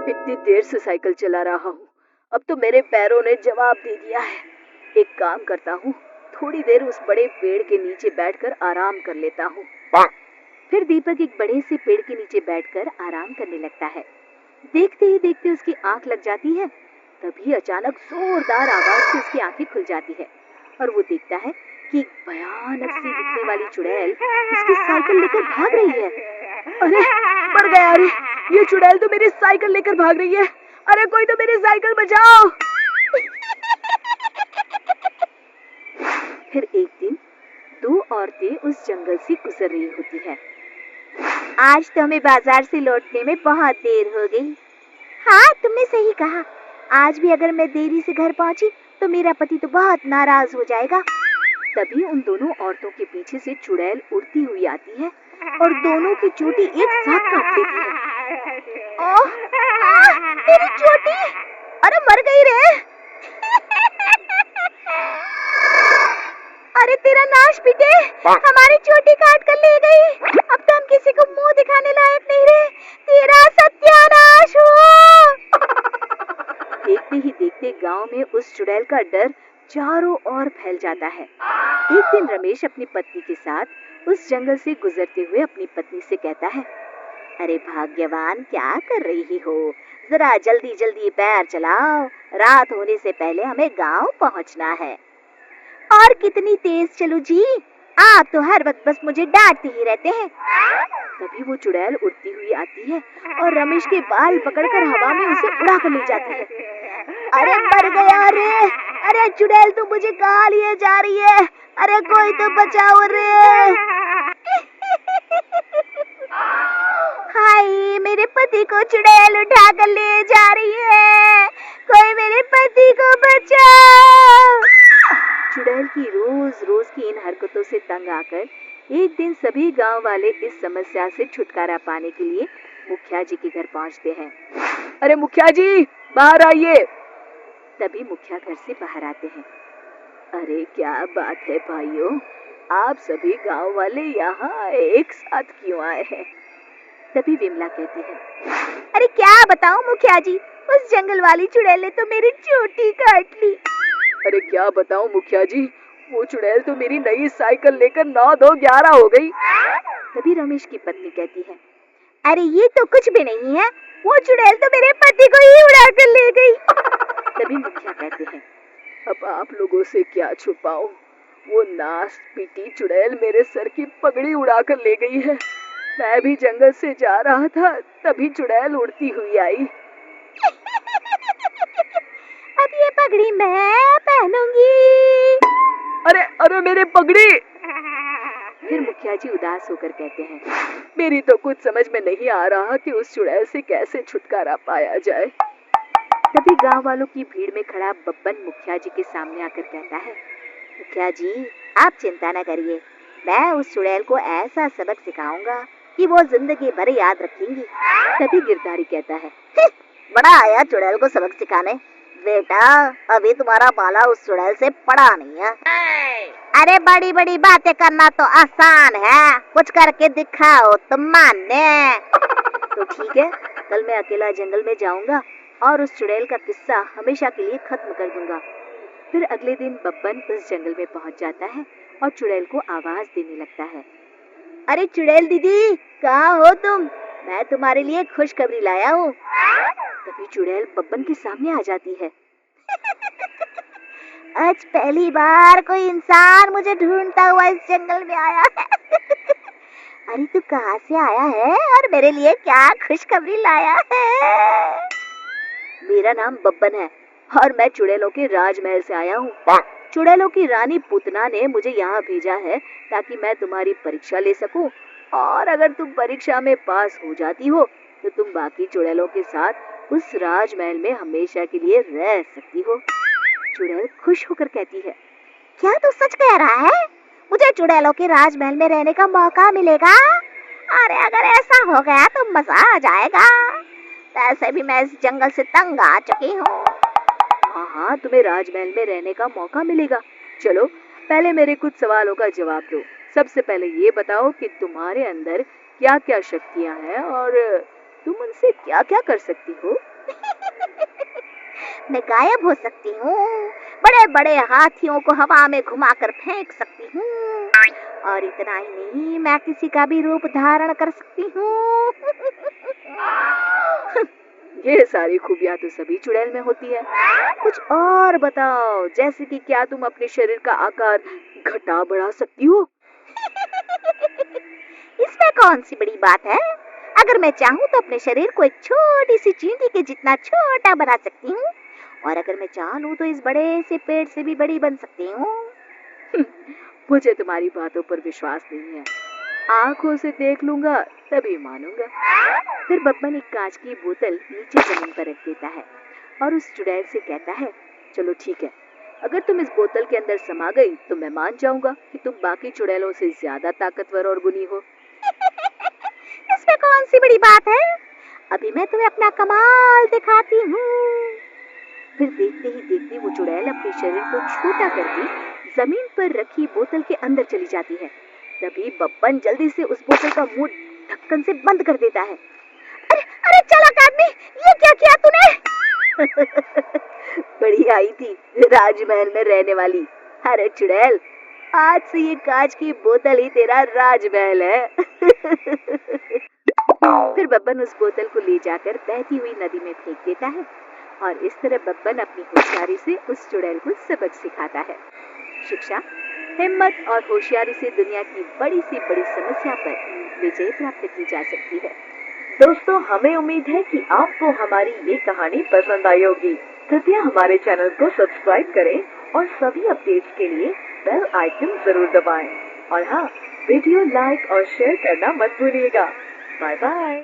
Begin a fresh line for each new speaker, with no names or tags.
इतनी देर से साइकिल चला रहा हूँ, अब तो मेरे पैरों ने जवाब दे दिया है। एक काम करता हूँ, थोड़ी देर उस बड़े पेड़ के नीचे बैठकर आराम कर लेता हूँ। फिर दीपक एक बड़े से पेड़ के नीचे बैठकर आराम करने लगता है। देखते ही देखते उसकी आंख लग जाती है। तभी अचानक जोरदार आवाज से उसकी आंखें खुल जाती है और वो देखता है कि एक भयानक सी दिखने वाली चुड़ैल उसकी साइकिल लेकर भाग रही है। अरे मर गया! अरे ये चुड़ैल तो मेरी साइकिल लेकर भाग रही है। अरे कोई तो मेरी साइकिल बचाओ! फिर एक दिन दो औरतें उस जंगल से गुजर रही होती है। आज तो हमें बाजार से लौटने में बहुत देर हो गई। हाँ, तुमने सही कहा। आज भी अगर मैं देरी से घर पहुंची तो मेरा पति तो बहुत नाराज हो जाएगा। तभी उन दोनों औरतों के पीछे से चुड़ैल उड़ती हुई आती है और दोनों की चोटी एक साथ काट लेती है। ओह, मेरी चोटी! अरे मर गई रे! अरे तेरा नाश पिटे! हमारी चोटी काट कर ले गई। अब तो हम किसी को मुंह दिखाने लायक नहीं रहे। तेरा सत्यानाश हो! देखते ही देखते गांव में उस चुड़ैल का डर चारों ओर फैल जाता है। एक दिन रमेश अपनी पत्नी के साथ उस जंगल से गुजरते हुए अपनी पत्नी से कहता है, अरे भाग्यवान, क्या कर रही हो? जरा जल्दी जल्दी पैर चलाओ, रात होने से पहले हमें गांव पहुंचना है। और कितनी तेज चलूं जी? आप तो हर वक्त बस मुझे डांटते ही रहते हैं। तभी वो चुड़ैल उड़ती हुई आती है और रमेश के बाल पकड़कर हवा में उसे उड़ा कर ले जाती है। अरे मर गया रे! अरे चुड़ैल तो मुझे कहाँ लिए जा रही है? अरे कोई तो बचाओ रे! हाय, मेरे पति को चुड़ैल उठा कर ले जा रही है। कोई मेरे पति को बचाओ! चुड़ैल की रोज रोज की इन हरकतों से तंग आकर एक दिन सभी गांव वाले इस समस्या से छुटकारा पाने के लिए मुखिया जी के घर पहुंचते हैं। अरे मुखिया जी, बाहर आइए! तभी मुखिया घर से बाहर आते हैं। अरे क्या बात है भाइयों, आप सभी गांव वाले यहाँ एक साथ क्यों आए हैं? तभी विमला कहती है, अरे क्या बताऊं मुखिया जी, उस जंगल वाली चुड़ैल ने तो मेरी चोटी काट ली। अरे क्या बताऊं मुखिया जी, वो चुड़ैल तो मेरी नई साइकिल लेकर 9-2-11 हो गई। तभी रमेश की पत्नी कहती है, अरे ये तो कुछ भी नहीं है, वो चुड़ैल तो मेरे पति को ही उड़ा कर ले गई। तभी मुखिया कहते हैं, अब आप लोगों से क्या छुपाऊं, वो नाश पीटी चुड़ैल मेरे सर की पगड़ी उड़ा कर ले गई है। मैं भी जंगल से जा रहा था, तभी चुड़ैल उड़ती हुई आई। अब ये पगड़ी मैं पहनूंगी। अरे अरे मेरे पगड़ी! फिर मुखिया जी उदास होकर कहते हैं, मेरी तो कुछ समझ में नहीं आ रहा कि उस चुड़ैल से कैसे छुटकारा पाया जाए। तभी गांव वालों की भीड़ में खड़ा बब्बन मुखिया जी के सामने आकर कहता है, मुखिया जी आप चिंता न करिए, मैं उस चुड़ैल को ऐसा सबक सिखाऊंगा कि वो जिंदगी भर याद रखेंगी। तभी गिरधारी कहता है, बड़ा आया चुड़ैल को सबक सिखाने। बेटा, अभी तुम्हारा बाला उस चुड़ैल से पड़ा नहीं है। अरे बड़ी बड़ी बातें करना तो आसान है, कुछ करके दिखाओ तो माने। तो ठीक है, कल मैं अकेला जंगल में जाऊंगा और उस चुड़ैल का किस्सा हमेशा के लिए खत्म कर दूंगा। फिर अगले दिन बब्बन उस जंगल में पहुंच जाता है और चुड़ैल को आवाज देने लगता है, अरे चुड़ैल दीदी, कहाँ हो तुम? मैं तुम्हारे लिए खुशखबरी लाया हूँ। तभी चुड़ैल बब्बन के सामने आ जाती है। आज पहली बार कोई इंसान मुझे ढूंढता हुआ इस जंगल में आया है। अरे तू कहाँ से आया है और मेरे लिए क्या खुशखबरी लाया है? मेरा नाम बब्बन है और मैं चुड़ैलों के राजमहल से आया हूँ। चुड़ैलों की रानी पूतना ने मुझे यहाँ भेजा है ताकि मैं तुम्हारी परीक्षा ले सकूं, और अगर तुम परीक्षा में पास हो जाती हो तो तुम बाकी चुड़ैलों के साथ उस राजमहल में हमेशा के लिए रह सकती हो। चुड़ैल खुश होकर कहती है, क्या तू सच कह रहा है? मुझे चुड़ैलों के राजमहल में रहने का मौका मिलेगा? अरे अगर ऐसा हो गया तो मजा आ जाएगा। वैसे भी मैं इस जंगल से तंग आ चुकी हूँ। हाँ, तुम्हें राजमहल में रहने का मौका मिलेगा। चलो पहले मेरे कुछ सवालों का जवाब दो। सबसे पहले ये बताओ कि तुम्हारे अंदर क्या क्या शक्तियाँ हैं और तुम उनसे क्या क्या कर सकती हो? मैं गायब हो सकती हूँ, बड़े बड़े हाथियों को हवा में घुमाकर फेंक सकती हूँ, और इतना ही नहीं, मैं किसी का भी रूप धारण कर सकती हूँ। ये सारी खूबियाँ तो सभी चुड़ैल में होती है। कुछ और बताओ, जैसे कि क्या तुम अपने शरीर का आकार घटा बढ़ा सकती हो? इसमें कौन सी बड़ी बात है? अगर मैं चाहूँ तो अपने शरीर को एक छोटी सी चींटी के जितना छोटा बना सकती हूँ, और अगर मैं चाहूँ तो इस बड़े से पेड़ से भी बड़ी बन सकती हूँ। मुझे तुम्हारी बातों पर विश्वास नहीं है। आंखों से देख लूंगा तभी मानूंगा। फिर बब्बन एक कांच की बोतल नीचे जमीन पर रख देता है और उस चुड़ैल से कहता है, चलो ठीक है, अगर तुम इस बोतल के अंदर समा गई तो मैं मान जाऊंगा कि तुम बाकी चुड़ैलों से ज्यादा ताकतवर और गुणी हो। इसमें कौन सी बड़ी बात है? अभी मैं तुम्हें अपना कमाल दिखाती हूँ। फिर देखते ही देखते वो चुड़ैल अपने शरीर को छोटा करके जमीन पर रखी बोतल के अंदर चली जाती है। तभी बब्बन जल्दी से उस बोतल का मुंह ढक्कन से बंद कर देता है। अरे अरे चालाक आदमी, ये क्या किया तूने? बड़ी आई थी राजमहल में रहने वाली। अरे चुड़ैल, आज से ये कांच की बोतल ही तेरा राजमहल है। फिर बब्बन उस बोतल को ले जाकर बहती हुई नदी में फेंक देता है और इस तरह बब्बन अपनी होशियारी से उस चुड़ैल को सबक सिखाता है। शिक्षा, हिम्मत और होशियारी से दुनिया की बड़ी से बड़ी समस्या पर विजय प्राप्त की जा सकती है। दोस्तों, हमें उम्मीद है कि आपको हमारी ये कहानी पसंद आई होगी। कृपया हमारे चैनल को सब्सक्राइब करें और सभी अपडेट्स के लिए बेल आइकन जरूर दबाएं। और हाँ, वीडियो लाइक और शेयर करना मत भूलिएगा। Bye bye.